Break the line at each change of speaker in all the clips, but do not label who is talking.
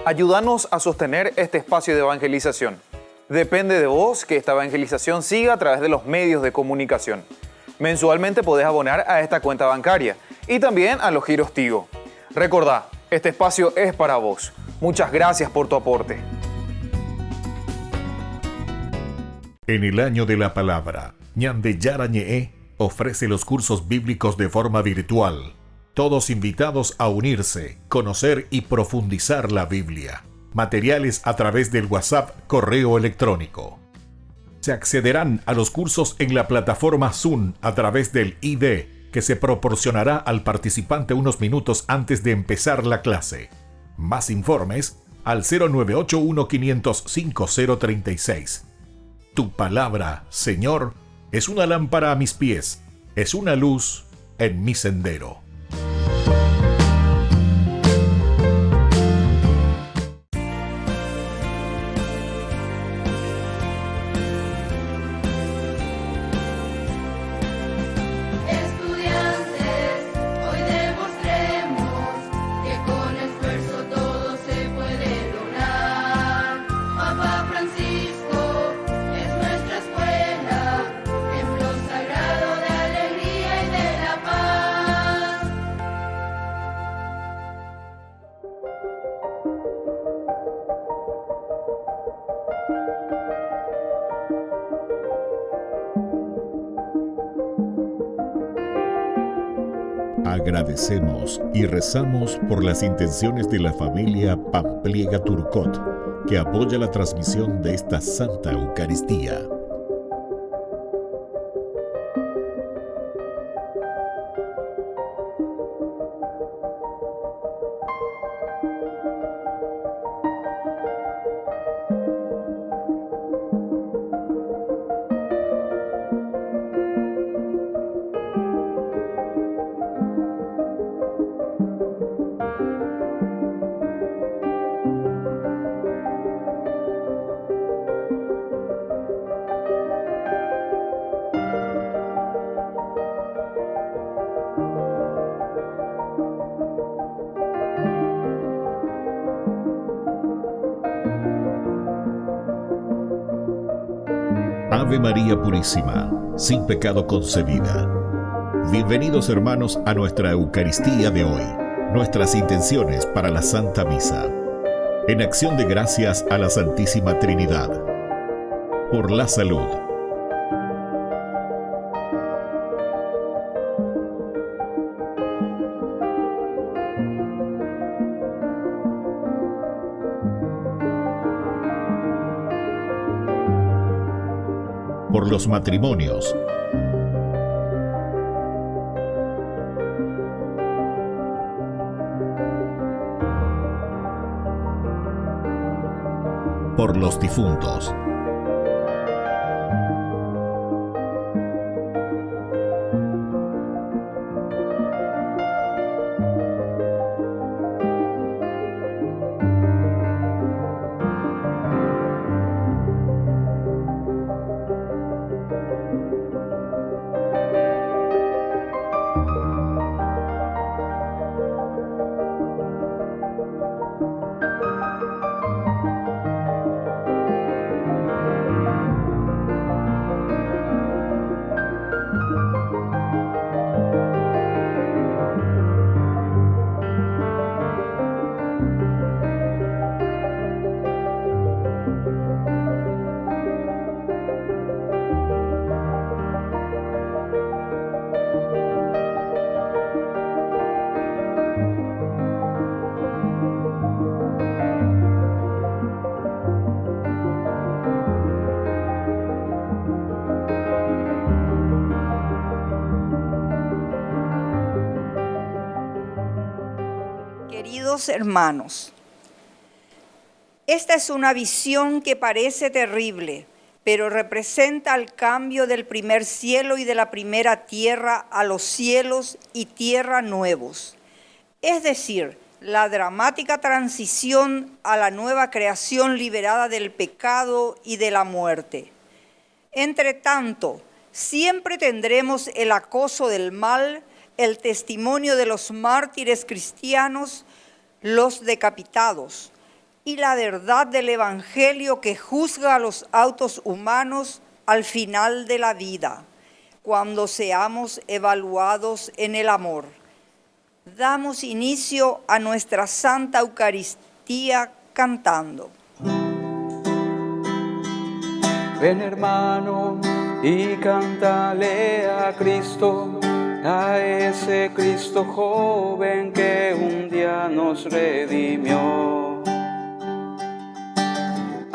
Ayúdanos a sostener este espacio de evangelización. Depende de vos que esta evangelización siga a través de los medios de comunicación. Mensualmente podés abonar a esta cuenta bancaria y también a los giros Tigo. Recordá, este espacio es para vos. Muchas gracias por tu aporte.
En el año de la palabra, Ñande Yarañe ofrece los cursos bíblicos de forma virtual. Todos invitados a unirse, conocer y profundizar la Biblia. Materiales a través del WhatsApp, correo electrónico. Se accederán a los cursos en la plataforma Zoom a través del ID, que se proporcionará al participante unos minutos antes de empezar la clase. Más informes al 0981-500-5036. Tu palabra, Señor, es una lámpara a mis pies, es una luz en mi sendero. Agradecemos y rezamos por las intenciones de la familia Pampliega Turcot, que apoya la transmisión de esta Santa Eucaristía. Ave María Purísima, sin pecado concebida. Bienvenidos hermanos a nuestra Eucaristía de hoy, nuestras intenciones para la Santa Misa. En acción de gracias a la Santísima Trinidad. Por la salud. Por los matrimonios. Por los difuntos.
Queridos hermanos, esta es una visión que parece terrible, pero representa el cambio del primer cielo y de la primera tierra a los cielos y tierra nuevos. Es decir, la dramática transición a la nueva creación liberada del pecado y de la muerte. Entre tanto, siempre tendremos el acoso del mal, el testimonio de los mártires cristianos, los decapitados, y la verdad del Evangelio que juzga a los actos humanos al final de la vida, cuando seamos evaluados en el amor. Damos inicio a nuestra Santa Eucaristía cantando.
Ven, hermano, y cántale a Cristo, a ese Cristo joven que un día nos redimió.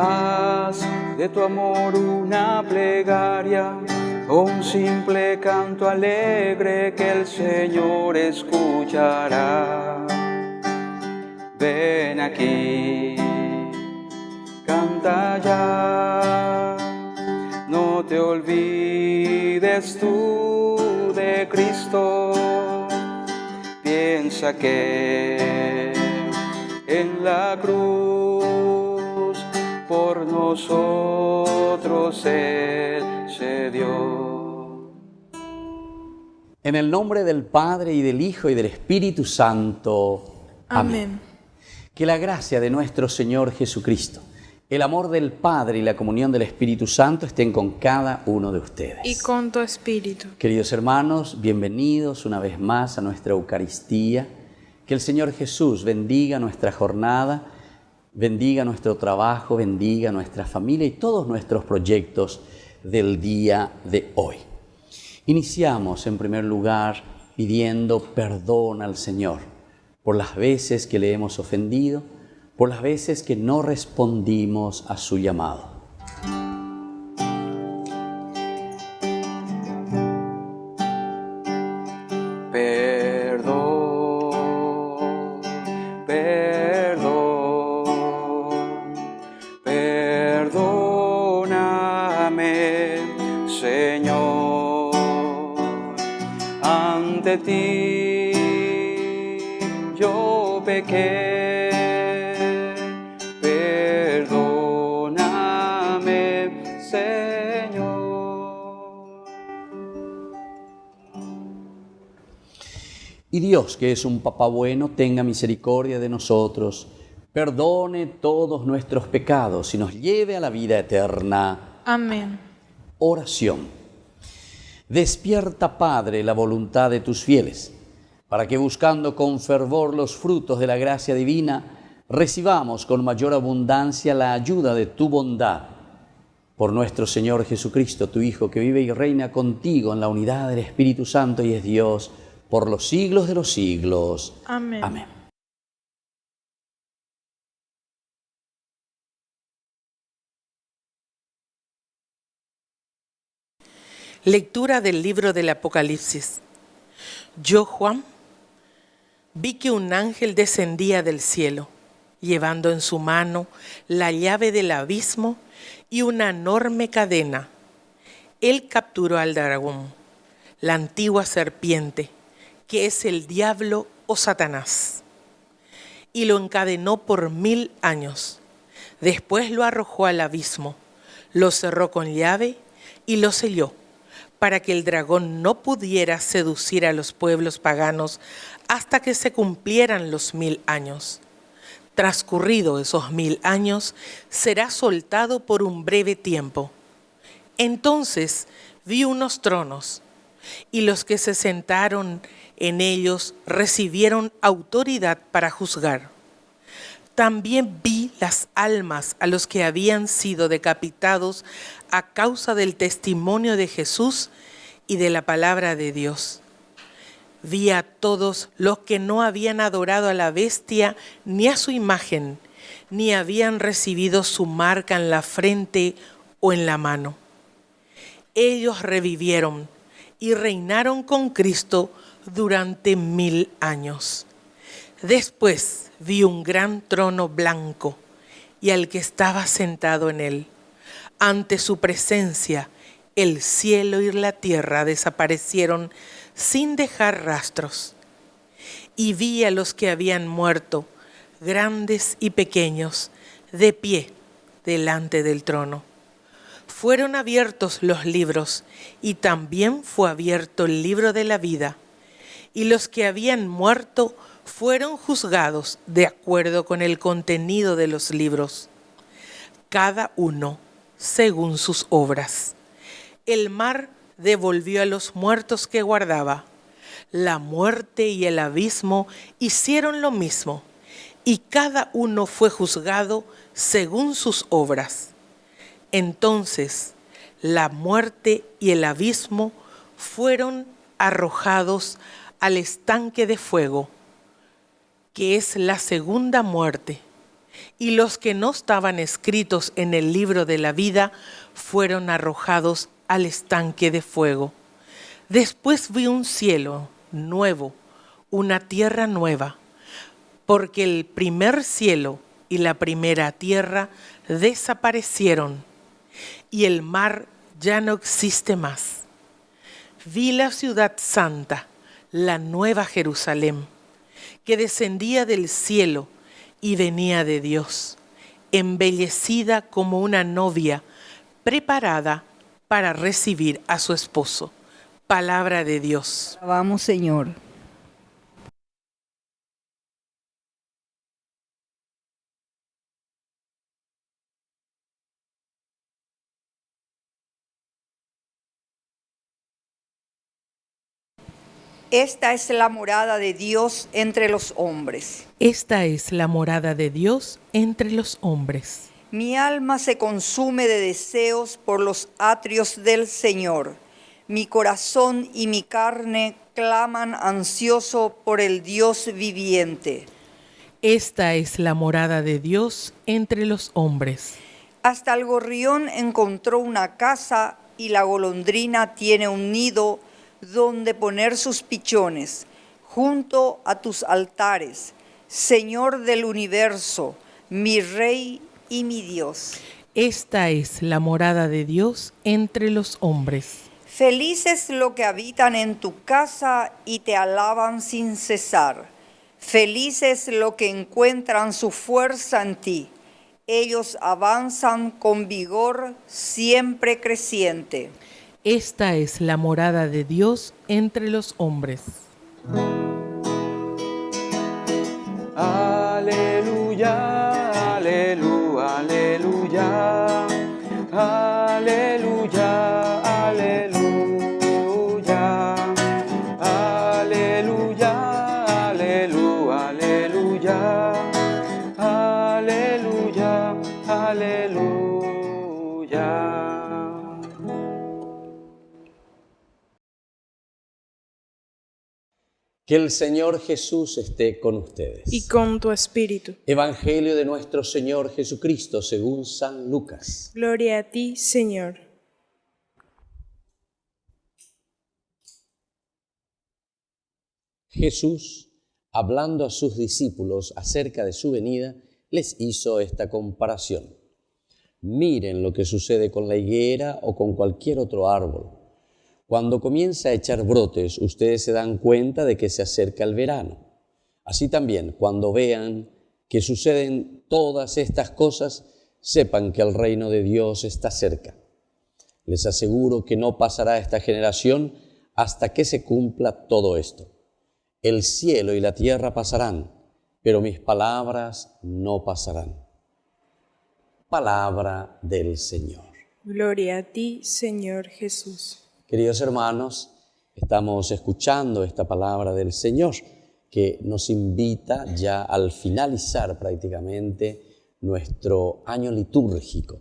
Haz de tu amor una plegaria, un simple canto alegre que el Señor escuchará. Ven aquí, canta ya, no te olvides tú de Cristo. Piensa que en la cruz por nosotros Él se dio.
En el nombre del Padre, y del Hijo, y del Espíritu Santo. Amén. Que la gracia de nuestro Señor Jesucristo, el amor del Padre y la comunión del Espíritu Santo estén con cada uno de ustedes.
Y con tu espíritu.
Queridos hermanos, bienvenidos una vez más a nuestra Eucaristía. Que el Señor Jesús bendiga nuestra jornada, bendiga nuestro trabajo, bendiga nuestra familia y todos nuestros proyectos del día de hoy. Iniciamos en primer lugar pidiendo perdón al Señor por las veces que le hemos ofendido, por las veces que no respondimos a su llamado.
Perdón, perdón, perdóname, Señor, ante ti yo pequé.
Y Dios, que es un Papá bueno, tenga misericordia de nosotros, perdone todos nuestros pecados y nos lleve a la vida eterna.
Amén.
Oración. Despierta, Padre, la voluntad de tus fieles, para que buscando con fervor los frutos de la gracia divina, recibamos con mayor abundancia la ayuda de tu bondad. Por nuestro Señor Jesucristo, tu Hijo, que vive y reina contigo en la unidad del Espíritu Santo y es Dios, por los siglos de los siglos.
Amén.
Amén.
Lectura del libro del Apocalipsis. Yo, Juan, vi que un ángel descendía del cielo, llevando en su mano la llave del abismo y una enorme cadena. Él capturó al dragón, la antigua serpiente, que es el diablo o Satanás, y lo encadenó por 1000 años. Después lo arrojó al abismo, lo cerró con llave y lo selló, para que el dragón no pudiera seducir a los pueblos paganos hasta que se cumplieran los 1000 años. Transcurridos esos 1000 años, será soltado por un breve tiempo. Entonces vi unos tronos, y los que se sentaron en ellos recibieron autoridad para juzgar. También vi las almas a los que habían sido decapitados a causa del testimonio de Jesús y de la palabra de Dios. Vi a todos los que no habían adorado a la bestia ni a su imagen, ni habían recibido su marca en la frente o en la mano. Ellos revivieron y reinaron con Cristo durante 1000 años. Después vi un gran trono blanco y al que estaba sentado en él. Ante su presencia, el cielo y la tierra desaparecieron sin dejar rastros. Y vi a los que habían muerto, grandes y pequeños, de pie delante del trono. Fueron abiertos los libros y también fue abierto el libro de la vida. Y los que habían muerto fueron juzgados de acuerdo con el contenido de los libros, cada uno según sus obras. El mar devolvió a los muertos que guardaba. La muerte y el abismo hicieron lo mismo, y cada uno fue juzgado según sus obras. Entonces, la muerte y el abismo fueron arrojados al estanque de fuego, que es la segunda muerte, y los que no estaban escritos en el libro de la vida fueron arrojados al estanque de fuego. Después vi un cielo nuevo, una tierra nueva, porque el primer cielo y la primera tierra desaparecieron, y el mar ya no existe más. Vi la ciudad santa, la nueva Jerusalén, que descendía del cielo y venía de Dios, embellecida como una novia preparada para recibir a su esposo. Palabra de Dios.
Vamos, Señor. Esta es la morada de Dios entre los hombres.
Esta es la morada de Dios entre los hombres.
Mi alma se consume de deseos por los atrios del Señor. Mi corazón y mi carne claman ansioso por el Dios viviente.
Esta es la morada de Dios entre los hombres.
Hasta el gorrión encontró una casa y la golondrina tiene un nido donde poner sus pichones, junto a tus altares, Señor del universo, mi Rey y mi Dios.
Esta es la morada de Dios entre los hombres.
Felices los que habitan en tu casa y te alaban sin cesar. Felices los que encuentran su fuerza en ti. Ellos avanzan con vigor siempre creciente.
Esta es la morada de Dios entre los hombres.
Aleluya, aleluya, aleluya, aleluya, aleluya, aleluya, aleluya, aleluya, aleluya, aleluya.
Que el Señor Jesús esté con ustedes.
Y con tu espíritu.
Evangelio de nuestro Señor Jesucristo según San Lucas.
Gloria a ti, Señor.
Jesús, hablando a sus discípulos acerca de su venida, les hizo esta comparación. Miren lo que sucede con la higuera o con cualquier otro árbol. Cuando comienza a echar brotes, ustedes se dan cuenta de que se acerca el verano. Así también, cuando vean que suceden todas estas cosas, sepan que el reino de Dios está cerca. Les aseguro que no pasará esta generación hasta que se cumpla todo esto. El cielo y la tierra pasarán, pero mis palabras no pasarán. Palabra del Señor.
Gloria a ti, Señor Jesús.
Queridos hermanos, estamos escuchando esta palabra del Señor que nos invita ya al finalizar prácticamente nuestro año litúrgico.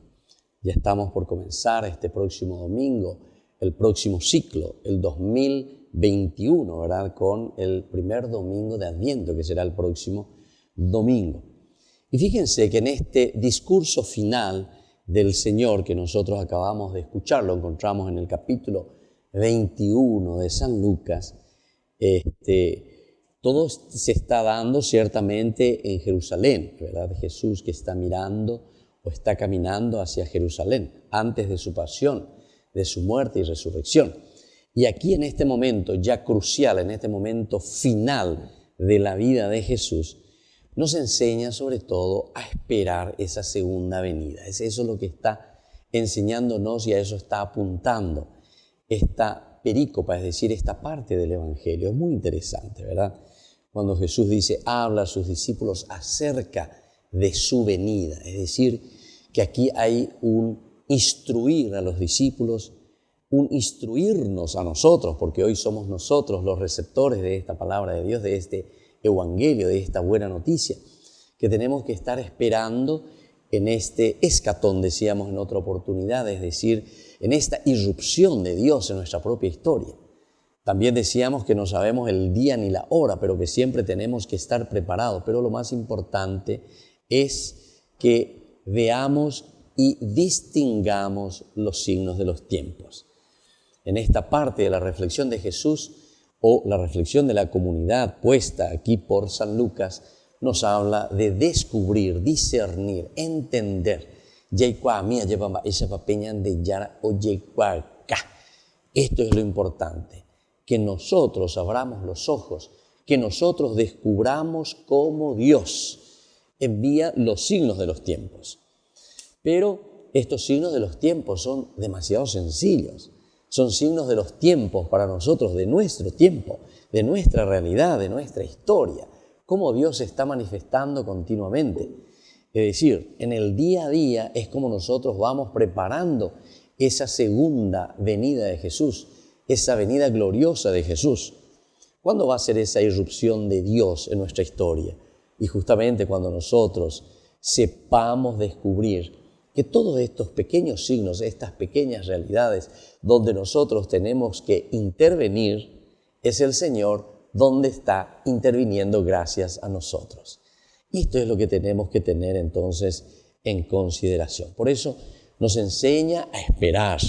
Ya estamos por comenzar este próximo domingo, el próximo ciclo, el 2021, ¿verdad? Con el primer domingo de Adviento, que será el próximo domingo. Y fíjense que en este discurso final del Señor que nosotros acabamos de escuchar, lo encontramos en el capítulo 21 de San Lucas, todo se está dando ciertamente en Jerusalén, ¿verdad? Jesús que está mirando o está caminando hacia Jerusalén antes de su pasión, de su muerte y resurrección. Y aquí en este momento ya crucial, en este momento final de la vida de Jesús, nos enseña sobre todo a esperar esa segunda venida. Es eso lo que está enseñándonos y a eso está apuntando esta perícopa, es decir, esta parte del Evangelio. Es muy interesante, ¿verdad? cuando Jesús dice, habla a sus discípulos acerca de su venida. Es decir, que aquí hay un instruir a los discípulos, un instruirnos a nosotros, porque hoy somos nosotros los receptores de esta palabra de Dios, de este evangelio, de esta buena noticia, que tenemos que estar esperando en este escatón, decíamos en otra oportunidad, es decir, en esta irrupción de Dios en nuestra propia historia. También decíamos que no sabemos el día ni la hora, pero que siempre tenemos que estar preparados. Pero lo más importante es que veamos y distingamos los signos de los tiempos. En esta parte de la reflexión de Jesús o la reflexión de la comunidad puesta aquí por San Lucas, nos habla de descubrir, discernir, entender. Esto es lo importante, que nosotros abramos los ojos, que nosotros descubramos cómo Dios envía los signos de los tiempos. Pero estos signos de los tiempos son demasiado sencillos. Son signos de los tiempos para nosotros, de nuestro tiempo, de nuestra realidad, de nuestra historia. Cómo Dios se está manifestando continuamente. Es decir, en el día a día es como nosotros vamos preparando esa segunda venida de Jesús, esa venida gloriosa de Jesús. ¿Cuándo va a ser esa irrupción de Dios en nuestra historia? Y justamente cuando nosotros sepamos descubrir que todos estos pequeños signos, estas pequeñas realidades donde nosotros tenemos que intervenir, es el Señor donde está interviniendo gracias a nosotros. Y esto es lo que tenemos que tener entonces en consideración. Por eso nos enseña a esperar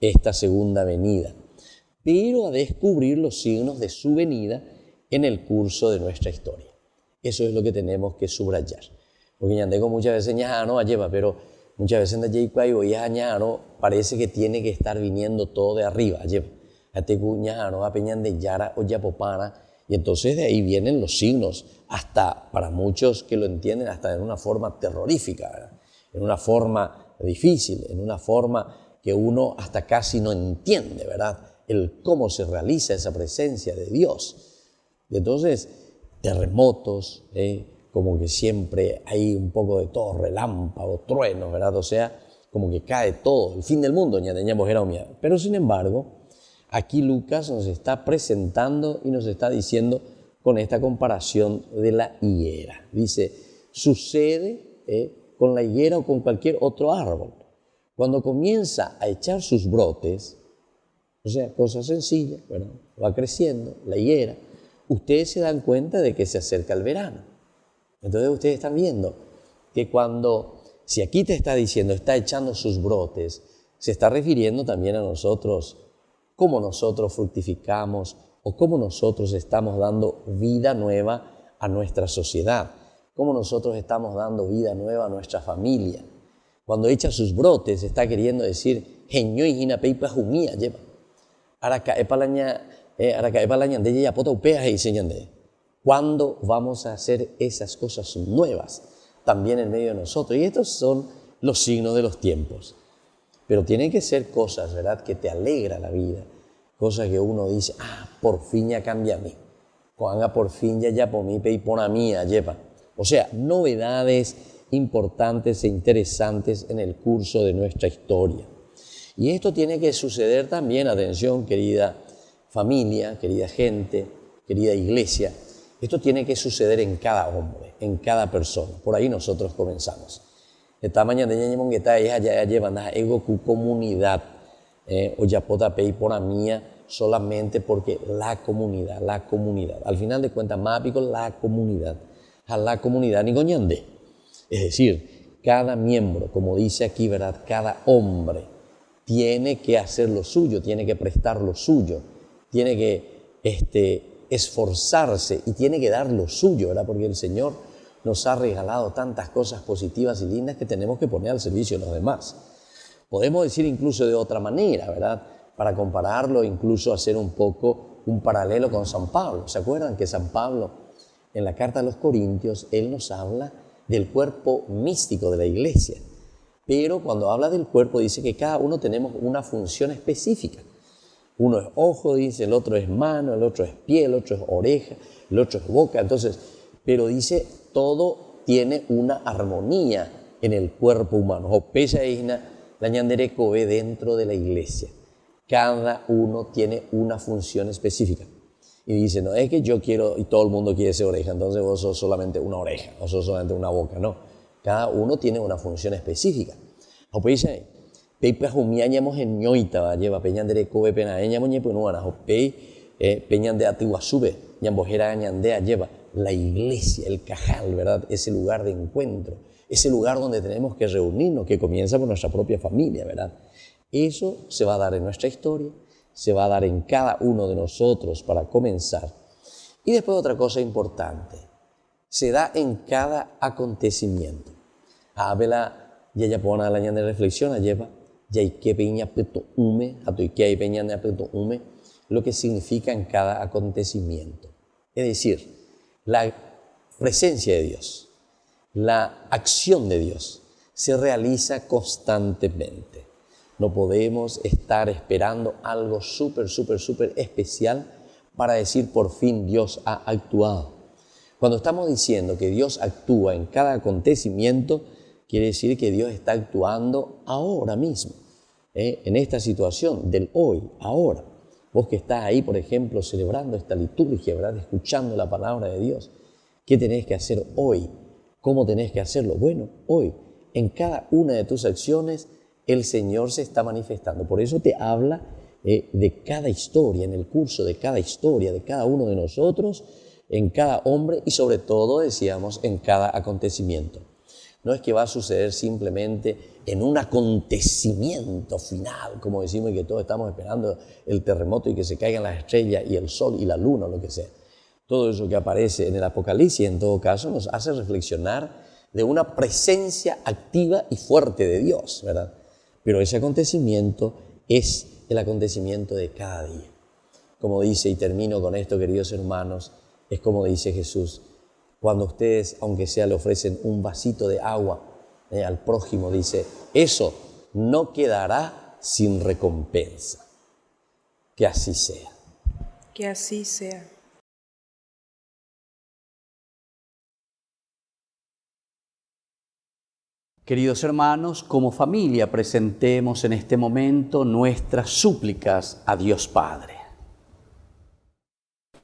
esta segunda venida, pero a descubrir los signos de su venida en el curso de nuestra historia. Eso es lo que tenemos que subrayar. Porque ya tengo muchas veces no lleva, pero muchas veces parece que tiene que estar viniendo todo de arriba. Y entonces de ahí vienen los signos, hasta para muchos que lo entienden, hasta en una forma terrorífica, ¿verdad? En una forma difícil, en una forma que uno hasta casi no entiende, ¿verdad? El cómo se realiza esa presencia de Dios. Y entonces, terremotos, como que siempre hay un poco de todo, relámpagos, truenos, ¿verdad? O sea, como que cae todo, el fin del mundo, pero sin embargo, aquí Lucas nos está presentando y nos está diciendo con esta comparación de la higuera. Dice, sucede con la higuera o con cualquier otro árbol. Cuando comienza a echar sus brotes, o sea, cosa sencilla, ¿verdad? Va creciendo la higuera, ustedes se dan cuenta de que se acerca el verano. Entonces ustedes están viendo que si aquí te está diciendo, está echando sus brotes, se está refiriendo también a nosotros, cómo nosotros fructificamos o cómo nosotros estamos dando vida nueva a nuestra sociedad, cómo nosotros estamos dando vida nueva a nuestra familia. Cuando echa sus brotes, está queriendo decir, ¿cuándo vamos a hacer esas cosas nuevas también en medio de nosotros? Y estos son los signos de los tiempos. Pero tienen que ser cosas, ¿verdad?, que te alegra la vida. Cosas que uno dice, por fin ya cambia a mí. Por fin ya por mí y por a mí, lleva. O sea, novedades importantes e interesantes en el curso de nuestra historia. Y esto tiene que suceder también, atención, querida familia, querida gente, querida iglesia. Esto tiene que suceder en cada hombre, en cada persona. Por ahí nosotros comenzamos. Esta mañana ya llevan a ego comunidad, o ya pota pei por a mía, solamente porque la comunidad. Al final de cuentas, más pico la comunidad. A la comunidad ni coñande. Es decir, cada miembro, como dice aquí, ¿verdad? Cada hombre tiene que hacer lo suyo, tiene que prestar lo suyo, tiene que esforzarse y tiene que dar lo suyo, ¿verdad? Porque el Señor nos ha regalado tantas cosas positivas y lindas que tenemos que poner al servicio de los demás. Podemos decir incluso de otra manera, ¿verdad? Para compararlo, incluso hacer un poco un paralelo con San Pablo. ¿Se acuerdan que San Pablo, en la carta a los Corintios, él nos habla del cuerpo místico de la iglesia? Pero cuando habla del cuerpo dice que cada uno tenemos una función específica,
Uno es ojo, dice, el otro es mano, el otro es pie, el otro es oreja, el otro es boca. Entonces, pero dice, todo tiene una armonía en el cuerpo humano. Opella isna, la ñandere kobe dentro de la iglesia. Cada uno tiene una función específica. Y dice, no es que yo quiero y todo el mundo quiere ser oreja, entonces vos sos solamente una oreja, o sos solamente una boca, no. Cada uno tiene una función específica. Opella Peipa humiañamos en ñoita, lleva peñandere kobe pena, ñamo ñepunuana, opei peñande atiguasube, ñambojera ñandea lleva la iglesia, el cajal, ¿verdad? Ese lugar de encuentro, ese lugar donde tenemos que reunirnos, que comienza por nuestra propia familia, ¿verdad? Eso se va a dar en nuestra historia, se va a dar en cada uno de nosotros para comenzar. Y después otra cosa importante, se da en cada acontecimiento. Abela, ya pone la ñande reflexión, lleva, ya que peña peto ume, a tu que hay peña peto ume, lo que significa en cada acontecimiento. Es decir, la presencia de Dios, la acción de Dios se realiza constantemente. No podemos estar esperando algo súper especial para decir por fin Dios ha actuado. Cuando estamos diciendo que Dios actúa en cada acontecimiento, quiere decir que Dios está actuando ahora mismo, en esta situación del hoy, ahora. Vos que estás ahí, por ejemplo, celebrando esta liturgia, ¿verdad? Escuchando la palabra de Dios. ¿Qué tenés que hacer hoy? ¿Cómo tenés que hacerlo? Bueno, hoy, en cada una de tus acciones, el Señor se está manifestando. Por eso te habla de cada historia, en el curso de cada historia, de cada uno de nosotros, en cada hombre y sobre todo, decíamos, en cada acontecimiento. No es que va a suceder simplemente en un acontecimiento final, como decimos, y que todos estamos esperando el terremoto y que se caigan las estrellas y el sol y la luna, o lo que sea. Todo eso que aparece en el Apocalipsis, en todo caso, nos hace reflexionar de una presencia activa y fuerte de Dios, ¿verdad? Pero ese acontecimiento es el acontecimiento de cada día. Como dice, y termino con esto, queridos hermanos, es como dice Jesús, cuando ustedes, aunque sea, le ofrecen un vasito de agua al prójimo, dice, eso no quedará sin recompensa. Que así sea.
Que así sea.
Queridos hermanos, como familia presentemos en este momento nuestras súplicas a Dios Padre.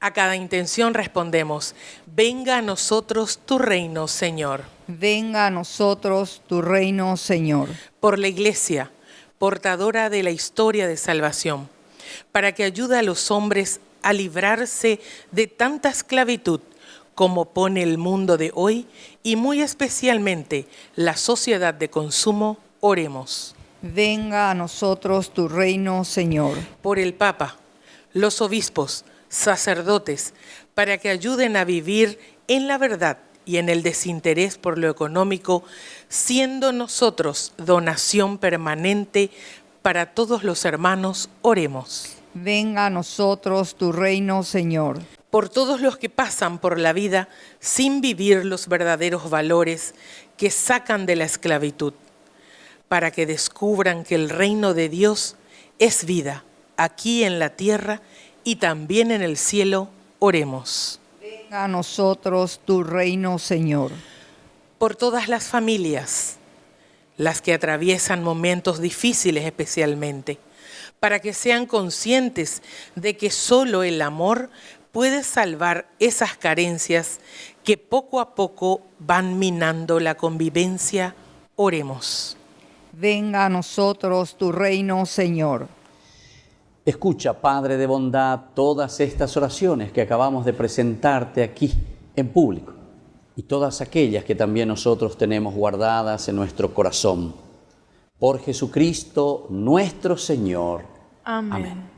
A cada intención respondemos, venga a nosotros tu reino, Señor.
Venga a nosotros tu reino, Señor.
Por la Iglesia, portadora de la historia de salvación, para que ayude a los hombres a librarse de tanta esclavitud como pone el mundo de hoy y muy especialmente la sociedad de consumo, oremos.
Venga a nosotros tu reino, Señor.
Por el Papa, los obispos, sacerdotes, para que ayuden a vivir en la verdad y en el desinterés por lo económico, siendo nosotros donación permanente para todos los hermanos, oremos.
Venga a nosotros tu reino, Señor.
Por todos los que pasan por la vida sin vivir los verdaderos valores que sacan de la esclavitud, para que descubran que el reino de Dios es vida, aquí en la tierra y también en el cielo, oremos.
Venga a nosotros tu reino, Señor.
Por todas las familias, las que atraviesan momentos difíciles especialmente, para que sean conscientes de que solo el amor puede salvar esas carencias que poco a poco van minando la convivencia, oremos.
Venga a nosotros tu reino, Señor.
Escucha, Padre de bondad, todas estas oraciones que acabamos de presentarte aquí en público y todas aquellas que también nosotros tenemos guardadas en nuestro corazón. Por Jesucristo nuestro Señor.
Amén.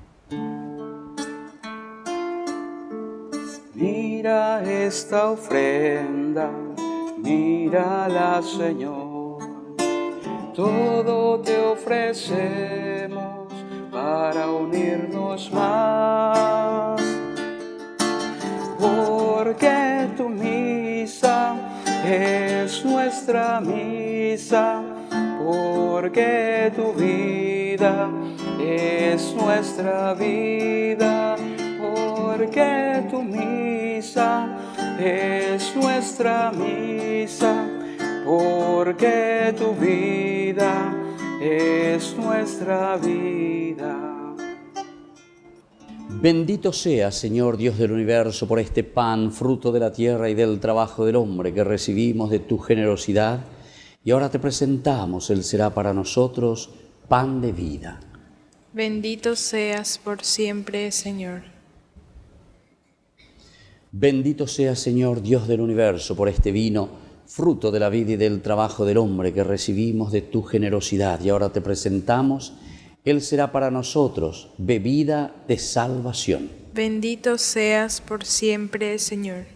Mira esta ofrenda, mírala, Señor. Todo te ofrecemos para unirnos más. Porque tu misa es nuestra misa, porque tu vida es nuestra vida, porque tu misa es nuestra misa, porque tu vida es nuestra vida.
Bendito sea, Señor Dios del universo, por este pan, fruto de la tierra y del trabajo del hombre que recibimos de tu generosidad, y ahora te presentamos, Él será para nosotros pan de vida.
Bendito seas por siempre, Señor.
Bendito sea, Señor Dios del universo, por este vino, fruto de la vida y del trabajo del hombre que recibimos de tu generosidad, y ahora te presentamos, Él será para nosotros bebida de salvación.
Bendito seas por siempre, Señor.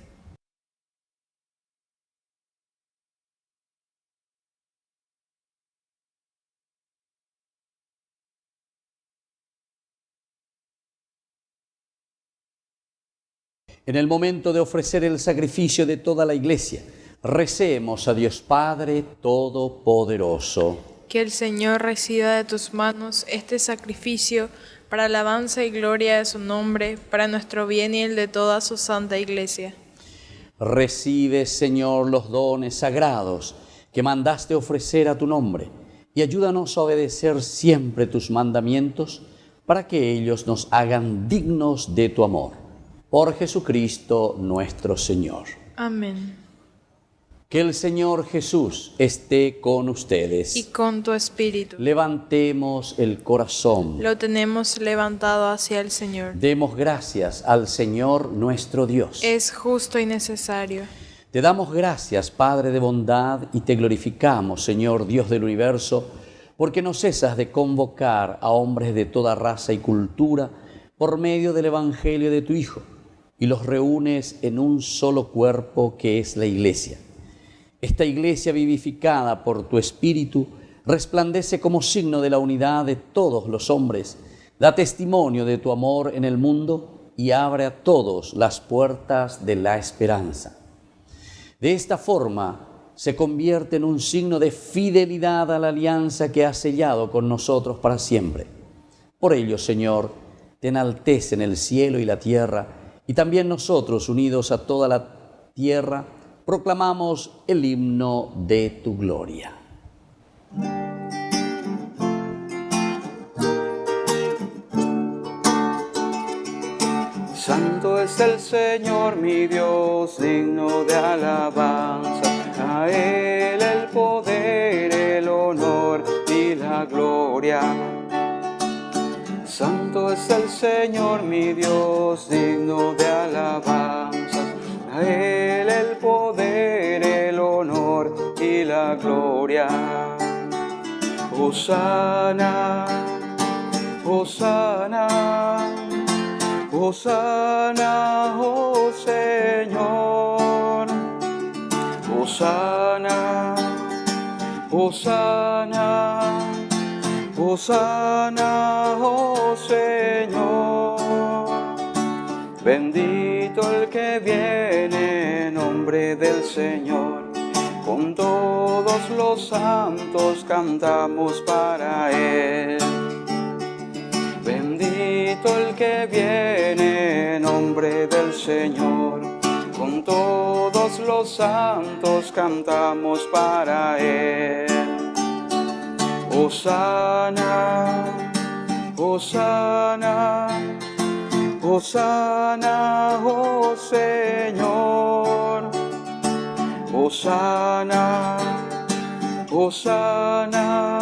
En el momento de ofrecer el sacrificio de toda la Iglesia, recemos a Dios Padre Todopoderoso.
Que el Señor reciba de tus manos este sacrificio para alabanza y gloria de su nombre, para nuestro bien y el de toda su santa Iglesia.
Recibe, Señor, los dones sagrados que mandaste ofrecer a tu nombre y ayúdanos a obedecer siempre tus mandamientos para que ellos nos hagan dignos de tu amor. Por Jesucristo nuestro Señor.
Amén.
Que el Señor Jesús esté con ustedes.
Y con tu espíritu.
Levantemos el corazón.
Lo tenemos levantado hacia el Señor.
Demos gracias al Señor nuestro Dios.
Es justo y necesario.
Te damos gracias, Padre de bondad, y te glorificamos, Señor Dios del universo, porque no cesas de convocar a hombres de toda raza y cultura por medio del Evangelio de tu Hijo, y los reúnes en un solo cuerpo que es la Iglesia. Esta Iglesia vivificada por tu Espíritu resplandece como signo de la unidad de todos los hombres, da testimonio de tu amor en el mundo y abre a todos las puertas de la esperanza. De esta forma se convierte en un signo de fidelidad a la alianza que has sellado con nosotros para siempre. Por ello, Señor, te enaltecen el cielo y la tierra, y también nosotros, unidos a toda la tierra, proclamamos el himno de tu gloria.
Santo es el Señor, mi Dios, digno de alabanza. A Él el poder, el honor y la gloria. Santo es el Señor, mi Dios, digno de alabanza. A Él el poder, el honor y la gloria. Hosana, Hosana, Hosana, oh Señor. Hosana, Hosana, Hosana, oh Señor. Bendito el que viene en nombre del Señor. Con todos los santos cantamos para Él. Bendito el que viene en nombre del Señor. Con todos los santos cantamos para Él. Hosana, Hosana, Hosana, oh Señor. Hosana, Hosana,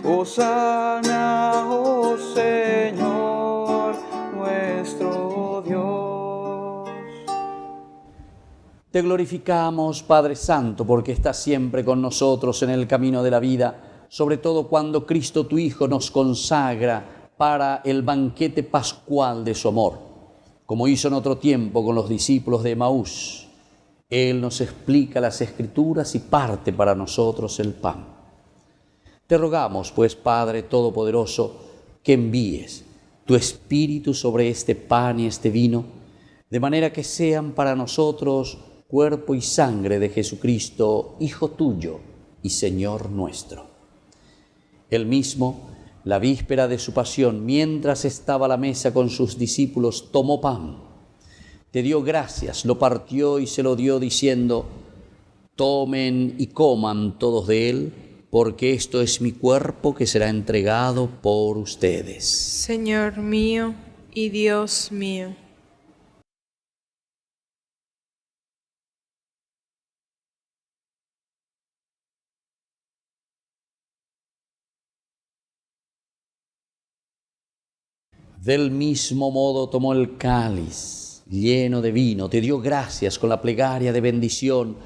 Hosana, oh Señor nuestro Dios.
Te glorificamos, Padre Santo, porque estás siempre con nosotros en el camino de la vida, sobre todo cuando Cristo tu Hijo nos consagra para el banquete pascual de su amor, como hizo en otro tiempo con los discípulos de Emaús. Él nos explica las Escrituras y parte para nosotros el pan. Te rogamos, pues, Padre Todopoderoso, que envíes tu Espíritu sobre este pan y este vino, de manera que sean para nosotros cuerpo y sangre de Jesucristo, Hijo tuyo y Señor nuestro. Él mismo, la víspera de su pasión, mientras estaba a la mesa con sus discípulos, tomó pan, te dio gracias, lo partió y se lo dio diciendo: tomen y coman todos de él, porque esto es mi cuerpo que será entregado por ustedes.
Señor mío y Dios mío.
Del mismo modo tomó el cáliz lleno de vino, te dio gracias con la plegaria de bendición,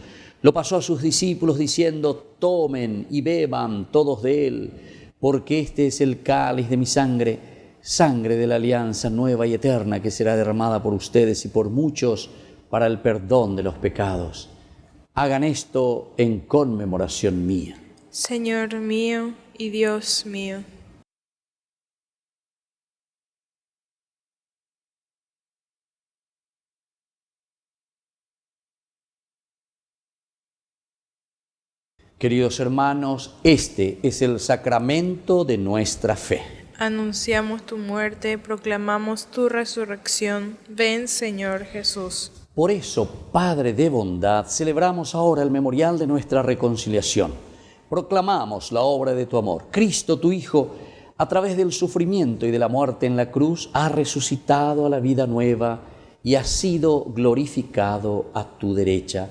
lo pasó a sus discípulos diciendo: tomen y beban todos de él, porque este es el cáliz de mi sangre, sangre de la alianza nueva y eterna que será derramada por ustedes y por muchos para el perdón de los pecados. Hagan esto en conmemoración mía.
Señor mío y Dios mío.
Queridos hermanos, este es el sacramento de nuestra fe.
Anunciamos tu muerte, proclamamos tu resurrección. Ven, Señor Jesús.
Por eso, Padre de bondad, celebramos ahora el memorial de nuestra reconciliación. Proclamamos la obra de tu amor. Cristo, tu Hijo, a través del sufrimiento y de la muerte en la cruz, ha resucitado a la vida nueva y ha sido glorificado a tu derecha.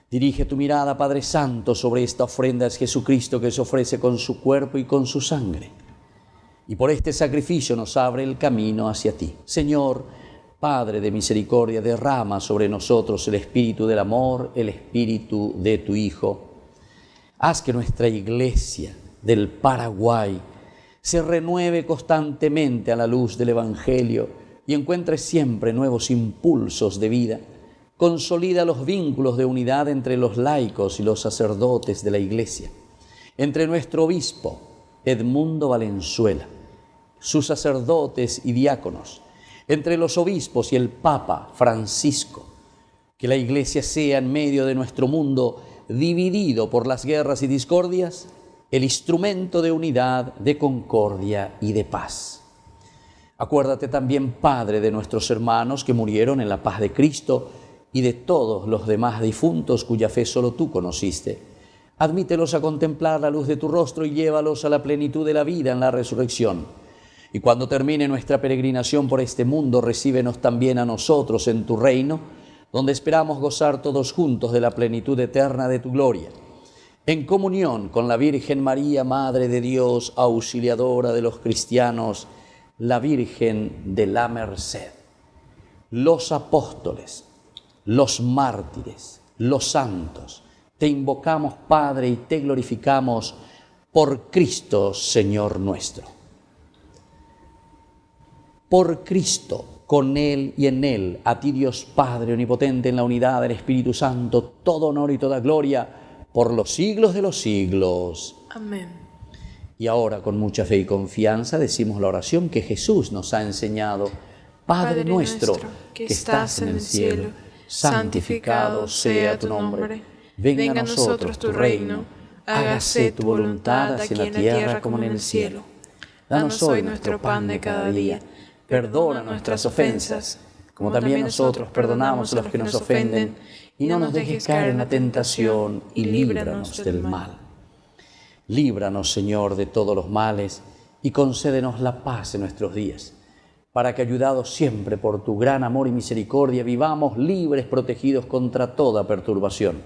Dirige tu mirada, Padre Santo, sobre esta ofrenda. Es Jesucristo que se ofrece con su cuerpo y con su sangre. Y por este sacrificio nos abre el camino hacia ti. Señor, Padre de misericordia, derrama sobre nosotros el espíritu del amor, el espíritu de tu Hijo. Haz que nuestra Iglesia del Paraguay se renueve constantemente a la luz del Evangelio y encuentre siempre nuevos impulsos de vida. Consolida los vínculos de unidad entre los laicos y los sacerdotes de la Iglesia, entre nuestro obispo Edmundo Valenzuela, sus sacerdotes y diáconos, entre los obispos y el Papa Francisco. Que la Iglesia sea en medio de nuestro mundo dividido por las guerras y discordias, el instrumento de unidad, de concordia y de paz. Acuérdate también, Padre, de nuestros hermanos que murieron en la paz de Cristo y de todos los demás difuntos cuya fe solo tú conociste. Admítelos a contemplar la luz de tu rostro y llévalos a la plenitud de la vida en la resurrección. Y cuando termine nuestra peregrinación por este mundo, recíbenos también a nosotros en tu reino, donde esperamos gozar todos juntos de la plenitud eterna de tu gloria. En comunión con la Virgen María, Madre de Dios, auxiliadora de los cristianos, la Virgen de la Merced, los apóstoles, los mártires, los santos, te invocamos, Padre, y te glorificamos por Cristo, Señor nuestro. Por Cristo, con Él y en Él, a ti Dios Padre omnipotente en la unidad del Espíritu Santo, todo honor y toda gloria por los siglos de los siglos.
Amén.
Y ahora, con mucha fe y confianza, decimos la oración que Jesús nos ha enseñado. Padre nuestro, que estás en el cielo, santificado sea tu nombre. Venga a nosotros tu reino. Hágase tu voluntad, así en la tierra como en el cielo. Danos hoy nuestro pan de cada día. Perdona nuestras ofensas, como también nosotros perdonamos a los que nos ofenden. Y no nos dejes caer en la tentación, y líbranos del mal. Líbranos, Señor, de todos los males, y concédenos la paz en nuestros días, para que, ayudados siempre por tu gran amor y misericordia, vivamos libres, protegidos contra toda perturbación,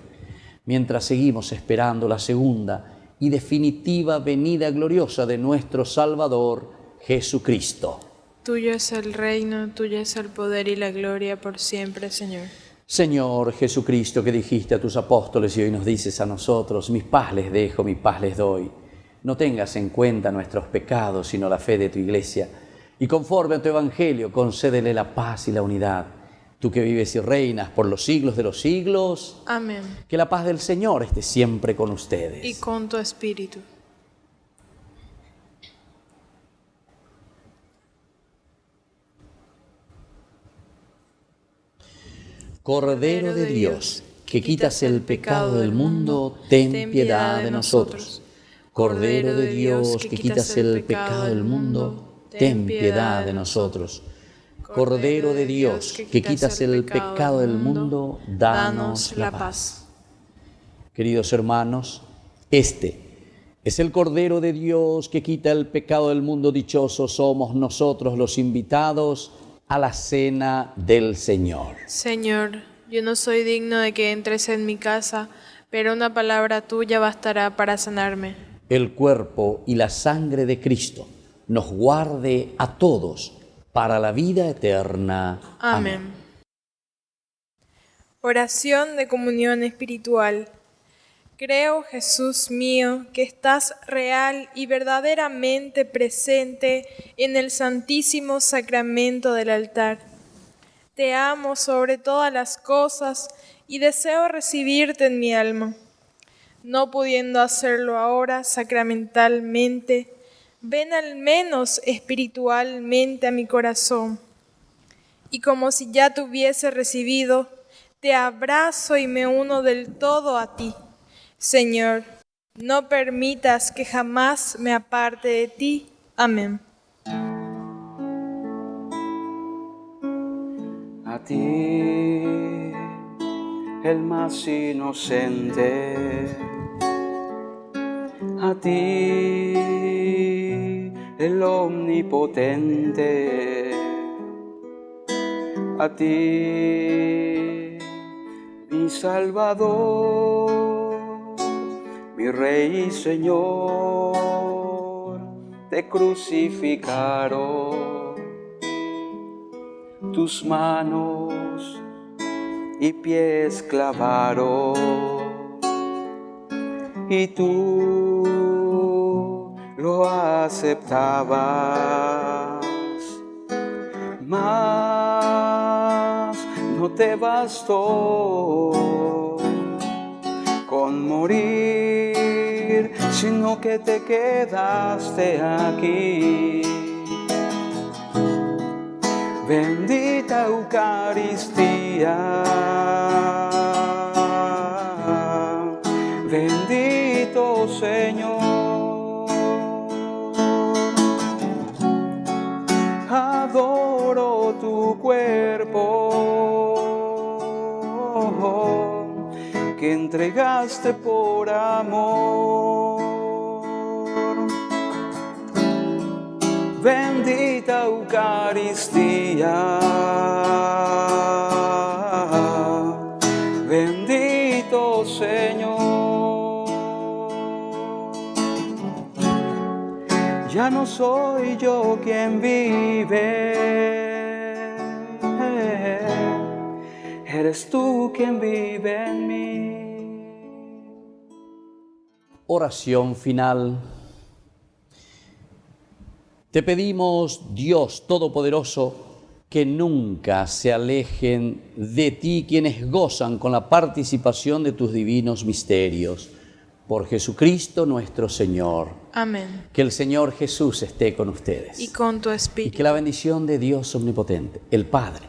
mientras seguimos esperando la segunda y definitiva venida gloriosa de nuestro Salvador, Jesucristo.
Tuyo es el reino, tuyo es el poder y la gloria por siempre, Señor.
Señor Jesucristo, que dijiste a tus apóstoles y hoy nos dices a nosotros: mi paz les dejo, mi paz les doy. No tengas en cuenta nuestros pecados, sino la fe de tu Iglesia. Y conforme a tu Evangelio, concédele la paz y la unidad. Tú que vives y reinas por los siglos de los siglos.
Amén.
Que la paz del Señor esté siempre con ustedes.
Y con tu espíritu.
Cordero de Dios, que quitas el pecado del mundo, ten piedad de nosotros. Cordero de Dios, que quitas el pecado del mundo, ten piedad de nosotros. Cordero de Dios, que quitas el pecado del mundo, danos la paz. Queridos hermanos, este es el Cordero de Dios que quita el pecado del mundo. Dichosos somos nosotros los invitados a la cena del Señor.
Señor, yo no soy digno de que entres en mi casa, pero una palabra tuya bastará para sanarme.
El cuerpo y la sangre de Cristo nos guarde a todos para la vida eterna.
Amén. Oración de comunión espiritual. Creo, Jesús mío, que estás real y verdaderamente presente en el santísimo sacramento del altar. Te amo sobre todas las cosas y deseo recibirte en mi alma. No pudiendo hacerlo ahora sacramentalmente, ven al menos espiritualmente a mi corazón. Y como si ya te hubiese recibido, te abrazo y me uno del todo a ti. Señor, no permitas que jamás me aparte de ti. Amén.
A ti, el más inocente, a ti, el omnipotente, a ti, mi Salvador, mi Rey y Señor, te crucificaron tus manos y pies clavaron, y tú lo aceptabas, mas no te bastó con morir, sino que te quedaste aquí. Bendita Eucaristía, bendito Señor. Adoro tu cuerpo que entregaste por amor. Bendita Eucaristía, bendito Señor. Ya no soy yo quien vive, eres tú quien vive en mí.
Oración final. Te pedimos, Dios Todopoderoso, que nunca se alejen de ti quienes gozan con la participación de tus divinos misterios. Por Jesucristo nuestro Señor.
Amén.
Que el Señor Jesús esté con ustedes.
Y con tu
Y
espíritu.
que la bendición de Dios Omnipotente, el Padre,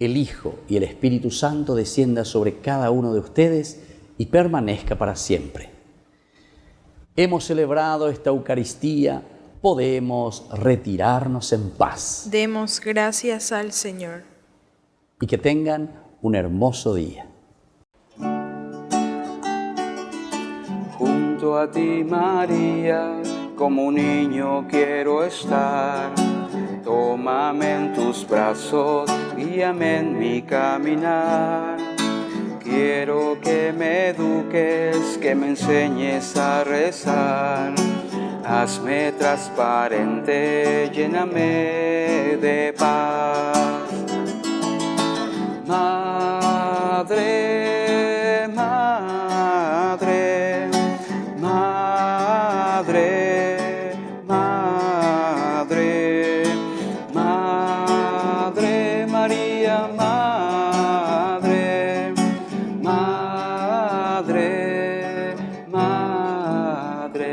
el Hijo y el Espíritu Santo descienda sobre cada uno de ustedes y permanezca para siempre. Hemos celebrado esta Eucaristía. Podemos retirarnos en paz.
Demos gracias al Señor.
Y que tengan un hermoso día.
Junto a ti, María, como un niño quiero estar. Tómame en tus brazos, guíame en mi caminar. Quiero que me eduques, que me enseñes a rezar. Hazme transparente, lléname de paz. Madre, madre, madre, madre, madre María, madre, madre, madre.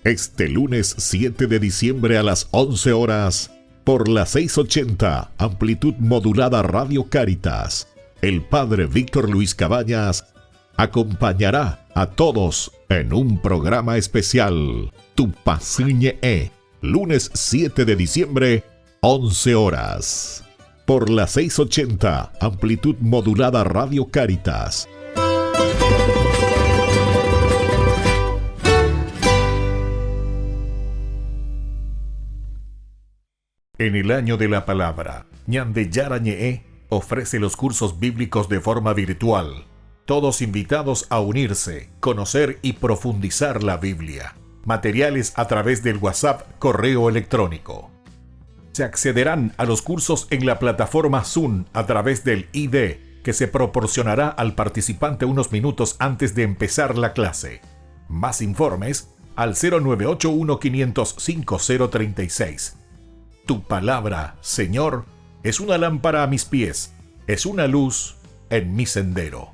Este lunes 7 de diciembre a las 11 horas, Por la 680, amplitud modulada Radio Cáritas, el Padre Víctor Luis Cabañas acompañará a todos en un programa especial, Tupacíñe E, lunes 7 de diciembre, 11 horas. Por la 680, amplitud modulada Radio Cáritas. En el año de la palabra, Ñande Yarañe ofrece los cursos bíblicos de forma virtual. Todos invitados a unirse, conocer y profundizar la Biblia. Materiales a través del WhatsApp, correo electrónico. Se accederán a los cursos en la plataforma Zoom a través del ID, que se proporcionará al participante unos minutos antes de empezar la clase. Más informes al 0981-500-5036. Tu palabra, Señor, es una lámpara a mis pies, es una luz en mi sendero.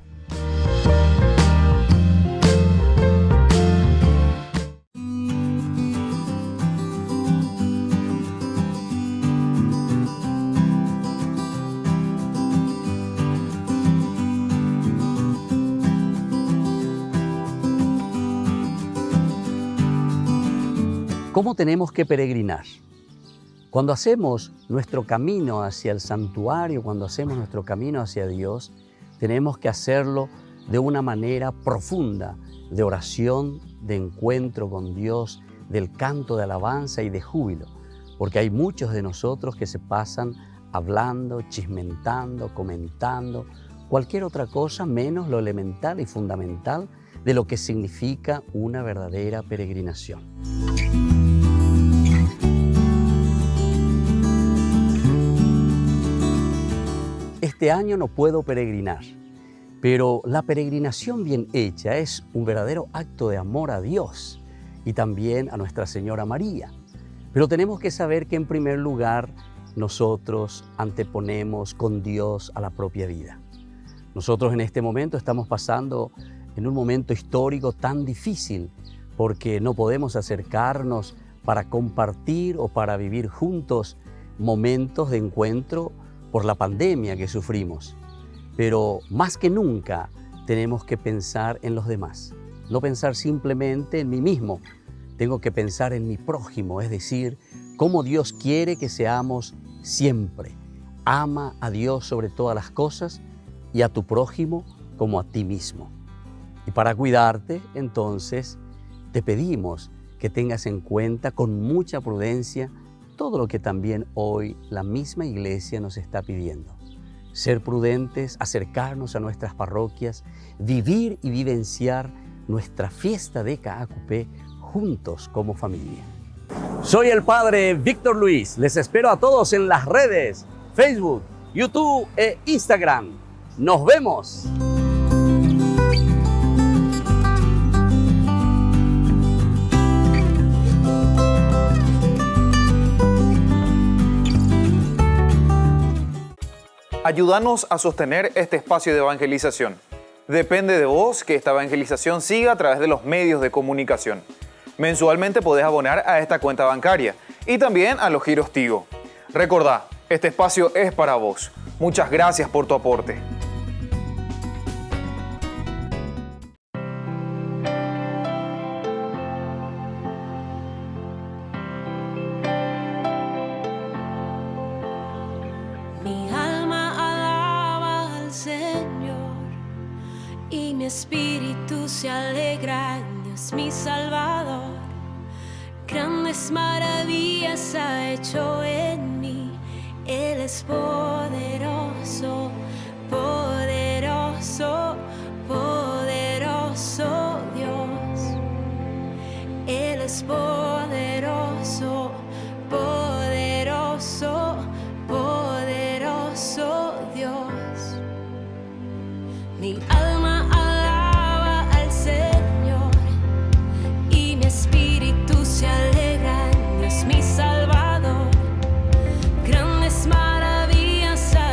¿Cómo tenemos que peregrinar? Cuando hacemos nuestro camino hacia el santuario, cuando hacemos nuestro camino hacia Dios, tenemos que hacerlo de una manera profunda, de oración, de encuentro con Dios, del canto de alabanza y de júbilo, porque hay muchos de nosotros que se pasan hablando, chismentando, comentando, cualquier otra cosa menos lo elemental y fundamental de lo que significa una verdadera peregrinación. Este año no puedo peregrinar, pero la peregrinación bien hecha es un verdadero acto de amor a Dios y también a Nuestra Señora María. Pero tenemos que saber que en primer lugar nosotros anteponemos con Dios a la propia vida. Nosotros en este momento estamos pasando en un momento histórico tan difícil porque no podemos acercarnos para compartir o para vivir juntos momentos de encuentro por la pandemia que sufrimos. Pero más que nunca tenemos que pensar en los demás, no pensar simplemente en mí mismo, tengo que pensar en mi prójimo, es decir, cómo Dios quiere que seamos siempre. Ama a Dios sobre todas las cosas y a tu prójimo como a ti mismo. Y para cuidarte, entonces, te pedimos que tengas en cuenta con mucha prudencia todo lo que también hoy la misma Iglesia nos está pidiendo. Ser prudentes, acercarnos a nuestras parroquias, vivir y vivenciar nuestra fiesta de Caacupé juntos como familia. Soy el Padre Víctor Luis. Les espero a todos en las redes, Facebook, YouTube e Instagram. ¡Nos vemos!
Ayúdanos a sostener este espacio de evangelización. Depende de vos que esta evangelización siga a través de los medios de comunicación. Mensualmente podés abonar a esta cuenta bancaria y también a los giros Tigo. Recordá, este espacio es para vos. Muchas gracias por tu aporte.
Mi espíritu se alegra en Dios mi Salvador. Grandes maravillas ha hecho en mí. Él es poderoso, poderoso, poderoso Dios. Él es poderoso, poderoso, poderoso Dios. Mi alma se alegra en Dios mi Salvador. Grandes maravillas ha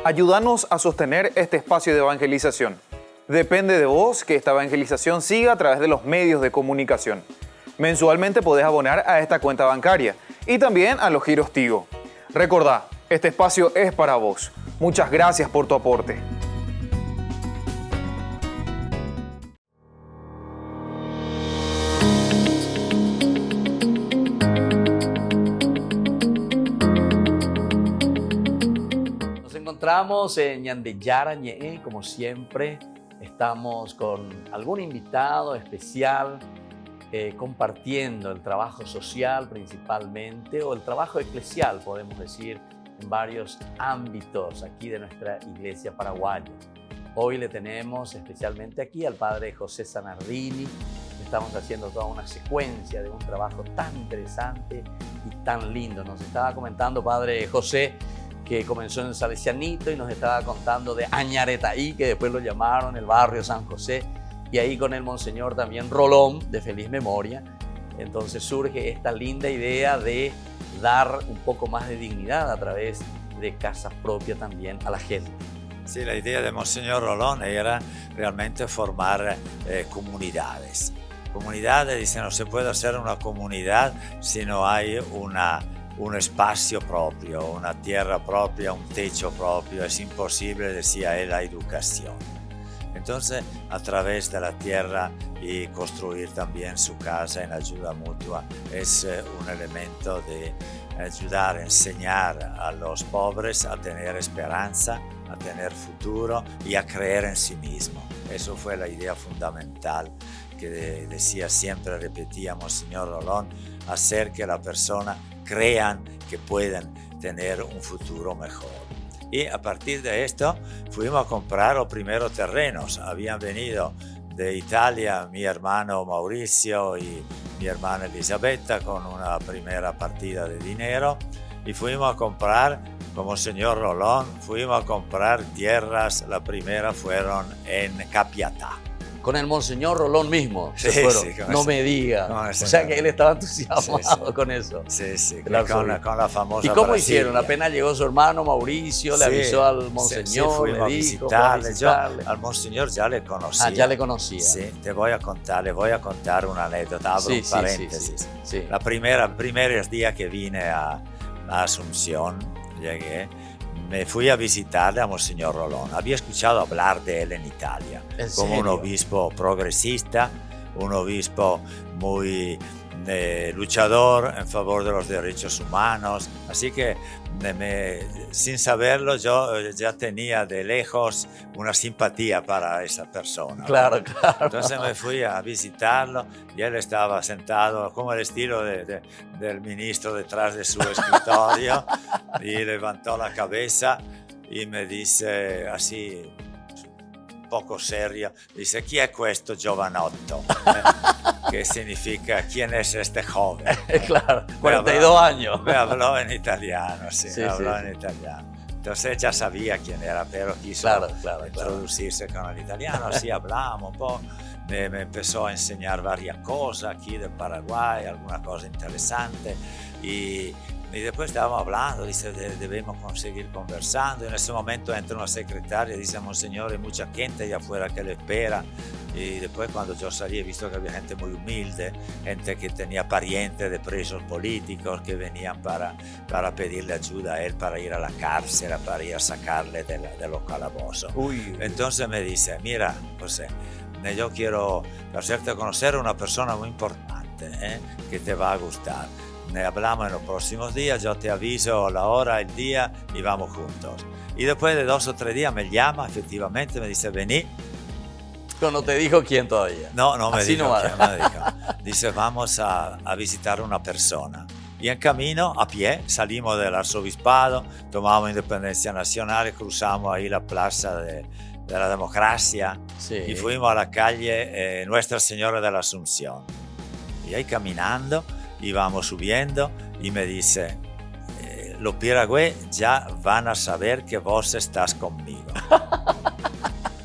Ayúdanos a sostener este espacio de evangelización. Depende de vos que esta evangelización siga a través de los medios de comunicación. Mensualmente podés abonar a esta cuenta bancaria y también a los giros Tigo. Recordá, este espacio es para vos. Muchas gracias por tu aporte.
Nos encontramos en Ñande Yara, como siempre. Estamos con algún invitado especial compartiendo el trabajo social principalmente, o el trabajo eclesial, podemos decir, en varios ámbitos aquí de nuestra iglesia paraguaya. Hoy le tenemos especialmente aquí al padre José Zanardini. Estamos haciendo toda una secuencia de un trabajo tan interesante y tan lindo. Nos estaba comentando padre José que comenzó en Salesianito y nos estaba contando de Añaretaí, que después lo llamaron el barrio San José, y ahí con el monseñor también Rolón, de feliz memoria. Entonces surge esta linda idea de dar un poco más de dignidad a través de casa propia también a la gente.
Sí, la idea de Monseñor Rolón era realmente formar comunidades. Comunidades, dice, no se puede hacer una comunidad si no hay un espacio propio, una tierra propia, un techo propio. Es imposible, decía él, la educación. Entonces, a través de la tierra y construir también su casa en ayuda mutua es un elemento de ayudar, enseñar a los pobres a tener esperanza, a tener futuro y a creer en sí mismo. Eso fue la idea fundamental que decía siempre, repetía Monseñor Rolón, hacer que la persona crean que pueden tener un futuro mejor. Y a partir de esto fuimos a comprar los primeros terrenos. Habían venido de Italia mi hermano Mauricio y mi hermana Elisabetta con una primera partida de dinero y fuimos a comprar, como señor Rolón, fuimos a comprar tierras. La primera fueron en Capiatá.
Con el monseñor Rolón mismo se
Sí,
fueron.
sí, con
No
ese-
me diga.
con
O
ese
sea
no.
que él estaba entusiasmado
Sí.
con eso.
Sí, sí,
El
con
arzobispo.
la famosa
¿Y cómo
Brasilia.
hicieron? Apenas llegó su hermano Mauricio, le
Sí,
avisó al
sí,
monseñor,
fuimos
le
a
dijo, fue a
visitarle.
visitarle.
Yo al monseñor ya le conocía.
Ah, ya le conocía.
Sí, le voy a contar una anécdota, abro un paréntesis.
sí.
La primer día que vine a Asunción, llegué, me fui a visitarle a Monseñor Rolón. Había escuchado hablar de él en Italia,
¿En
como un
serio?
obispo progresista, un obispo muy luchador en favor de los derechos humanos. Así que sin saberlo yo ya tenía de lejos una simpatía para esa persona.
Claro, claro.
Entonces me fui a visitarlo y él estaba sentado como el estilo del ministro detrás de su escritorio y levantó la cabeza y me dice así, un poco serio, dice, ¿chi è questo giovanotto? Que significa, ¿quién es este joven?
Claro, 42 años.
Me habló en italiano, sí,
Sí,
me habló
sí,
en italiano. Entonces ya sabía quién era, pero quiso
Claro.
introducirse con el italiano, así hablamos un poco. Me empezó a enseñar varias cosas aquí del Paraguay, alguna cosa interesante. Y después estábamos hablando, dice, debemos conseguir conversando. En ese momento entra una secretaria y dice, Monseñor, hay mucha gente allá afuera que le espera. Y después cuando yo salí he visto que había gente muy humilde, gente que tenía parientes de presos políticos que venían para pedirle ayuda a él, para ir a la cárcel, para ir a sacarle de los calabozos.
Uy.
Entonces me dice, mira, José, yo quiero hacerte conocer a una persona muy importante, que te va a gustar. Hablamos en los próximos días, yo te aviso la hora, el día y vamos juntos. Y después de 2 o 3 días me llama, efectivamente, me dice, vení.
Pero no te dijo quién todavía.
No me
Así
dijo,
nomás.
quién, no me dijo. Dice, vamos a visitar a una persona. Y en camino, a pie, salimos del arzobispado, tomamos Independencia Nacional, cruzamos ahí la plaza de la Democracia
Sí.
y fuimos a la calle Nuestra Señora de la Asunción. Y ahí caminando, íbamos subiendo y me dice, los piragües ya van a saber que vos estás conmigo.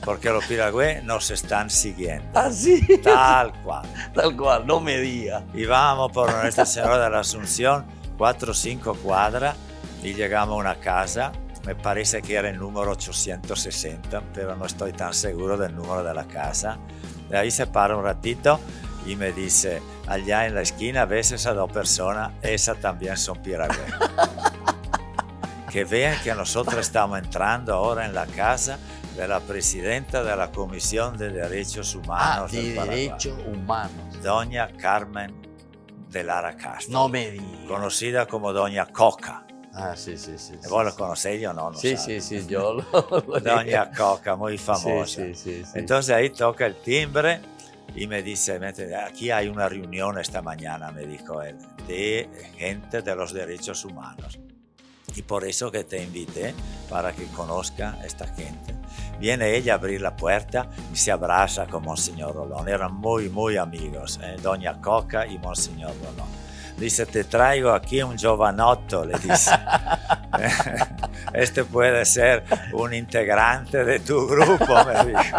Porque los piragües nos están siguiendo.
Así.
Tal cual.
Tal cual, no me diga.
Y vamos por Nuestra Señora de la Asunción, 4 o 5 cuadras, y llegamos a una casa me parece que era el número 860, pero no estoy tan seguro del número de la casa. De ahí se para un ratito y me dice, allá en la esquina ves esas dos personas, esas también son piragüeños. Que vean que nosotros estamos entrando ahora en la casa de la presidenta de la Comisión de Derechos Humanos
de
del Paraguay,
derechos humanos.
doña Carmen de Lara Castro.
No me digas.
Conocida como doña Coca.
Ah, sí.
¿Vos lo conocéis o no?
Sí, yo lo
Doña Coca, muy famosa.
Sí.
Entonces ahí toca el timbre y me dice, aquí hay una reunión esta mañana, me dijo él, de gente de los derechos humanos. Y por eso que te invité, para que conozca esta gente. Viene ella a abrir la puerta y se abraza con Monseñor Rolón. Eran muy amigos, doña Coca y Monseñor Rolón. Dice, te traigo aquí un giovanotto, le dice. Este puede ser un integrante de tu grupo, me dijo.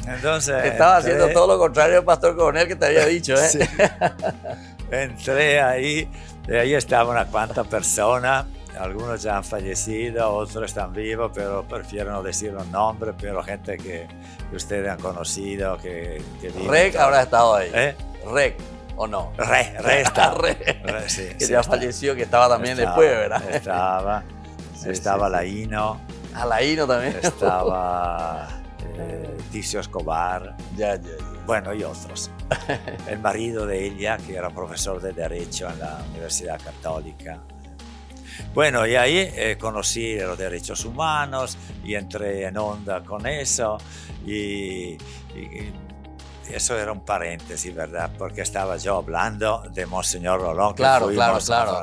Entonces,
estaba haciendo todo lo contrario al pastor Coronel que te había dicho, ¿eh?
Sí. Entré ahí, y ahí estaban unas cuantas personas, algunos ya han fallecido, otros están vivos, pero prefiero no decir los nombres, pero gente que ustedes han conocido, que viven.
Rec habrá estado ahí. Rec, ¿o no?
Re estaba.
Sí, que ya falleció, que estaba también después, ¿verdad?
Estaba Laíno.
Ah, Laíno también.
Estaba Ticio Escobar.
Ya.
Bueno, y otros. El marido de ella, que era profesor de Derecho en la Universidad Católica. Bueno, y ahí conocí los derechos humanos y entré en onda con eso y eso era un paréntesis, ¿verdad? Porque estaba yo hablando de Monseñor Rolón.
Claro,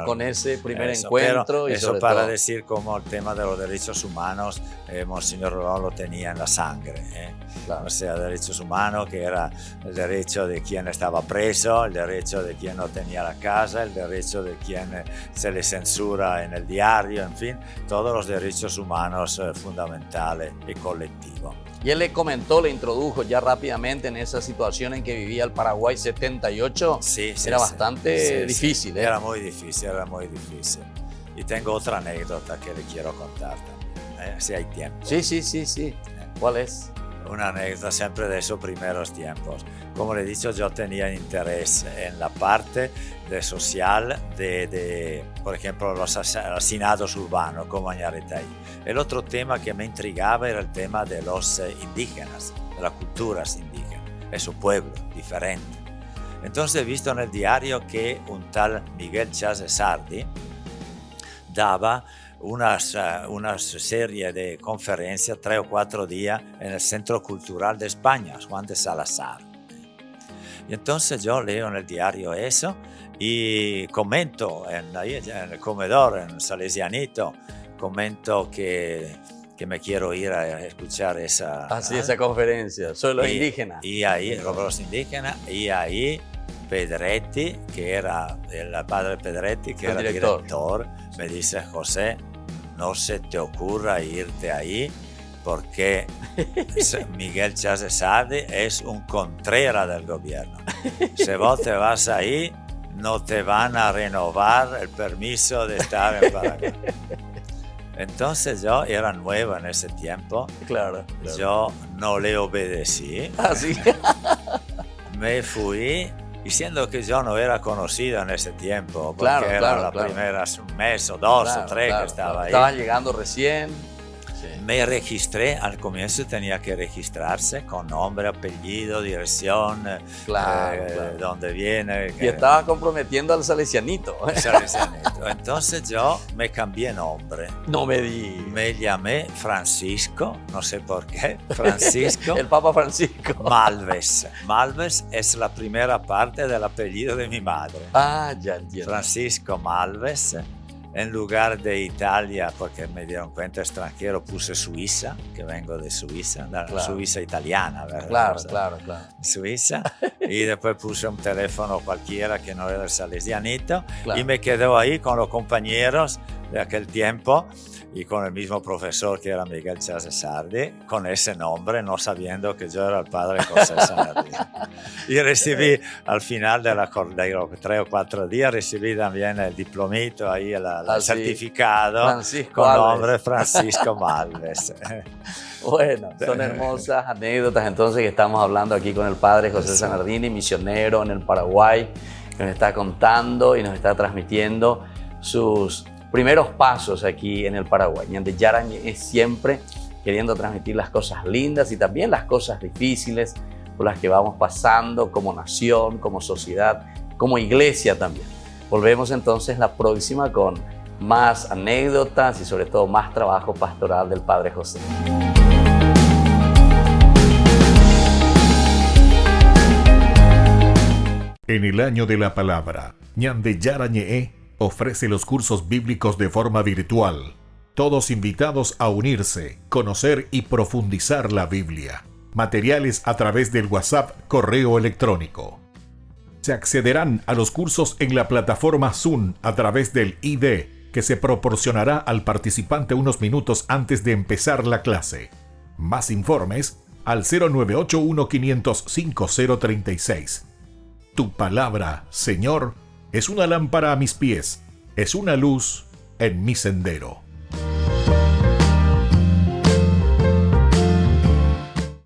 con ese primer encuentro.
Y eso para decir cómo el tema de los derechos humanos, Monseñor Rolón lo tenía en la sangre. Claro. O sea, derechos humanos, que era el derecho de quien estaba preso, el derecho de quien no tenía la casa, el derecho de quien se le censura en el diario, en fin, todos los derechos humanos fundamentales y colectivos.
Y él le comentó, le introdujo ya rápidamente en esa situación en que vivía el Paraguay 78.
Sí,
era bastante difícil.
Era muy difícil. Y tengo otra anécdota que le quiero contar también, si hay tiempo.
Sí. ¿Cuál es?
Una anécdota siempre de esos primeros tiempos. Como le he dicho, yo tenía interés en la parte de social de por ejemplo, los hacinados urbanos, como Añaretay. El otro tema que me intrigaba era el tema de los indígenas, de las culturas indígenas, es su pueblo diferente. Entonces he visto en el diario que un tal Miguel Chas de Sardi daba una serie de conferencias, 3 o 4 días, en el Centro Cultural de España, Juan de Salazar. Y entonces yo leo en el diario eso y comento ahí en el comedor, en Salesianito, comento que me quiero ir a escuchar esa
conferencia sobre los indígenas.
Y ahí, los indígenas, y ahí Pedretti, que era el padre Pedretti, que era director, me dice, José, no se te ocurra irte ahí porque Miguel Chas de Sardi es un contrera del gobierno. Si vos te vas ahí, no te van a renovar el permiso de estar en Paraguay. Entonces yo era nuevo en ese tiempo.
Claro.
Yo no le obedecí.
¿Sí?
Me fui, diciendo que yo no era conocido en ese tiempo, porque era la primera un mes o 2 o 3 que estaba ahí.
Estaban llegando recién.
Me registré, al comienzo tenía que registrarse con nombre, apellido, dirección, dónde viene.
Y estaba comprometiendo al salesianito.
Entonces yo me cambié nombre.
No me di.
Me llamé Francisco, no sé por qué, Francisco.
El Papa Francisco.
Malves. Malves es la primera parte del apellido de mi madre.
Ya entiendo.
Francisco Malves. En lugar de Italia, porque me dieron cuenta extranjero, puse Suiza, que vengo de Suiza, Suiza italiana, ¿verdad?
Claro.
Suiza. Y después puse un teléfono cualquiera que no era el salesianito. Y me quedé ahí con los compañeros de aquel tiempo. y con el mismo profesor que era Miguel Sardi, con ese nombre, no sabiendo que yo era el padre José Sanardini. Y recibí al final de los 3 o 4 días, recibí también el diplomito, ahí el certificado
Francisco
con
Alves.
nombre Francisco Malves.
Bueno, son hermosas anécdotas entonces que estamos hablando aquí con el padre José Sanardini, misionero en el Paraguay, que nos está contando y nos está transmitiendo sus primeros pasos aquí en el Paraguay. Ñande Yarañe es siempre queriendo transmitir las cosas lindas y también las cosas difíciles por las que vamos pasando como nación, como sociedad, como iglesia también. Volvemos entonces la próxima con más anécdotas y sobre todo más trabajo pastoral del Padre José.
En el año de la palabra, Ñande Yarañe ofrece los cursos bíblicos de forma virtual. Todos invitados a unirse, conocer y profundizar la Biblia. Materiales a través del WhatsApp, correo electrónico. Se accederán a los cursos en la plataforma Zoom a través del ID, que se proporcionará al participante unos minutos antes de empezar la clase. Más informes al 0981-500-5036. Tu palabra, Señor, es una lámpara a mis pies, es una luz en mi sendero.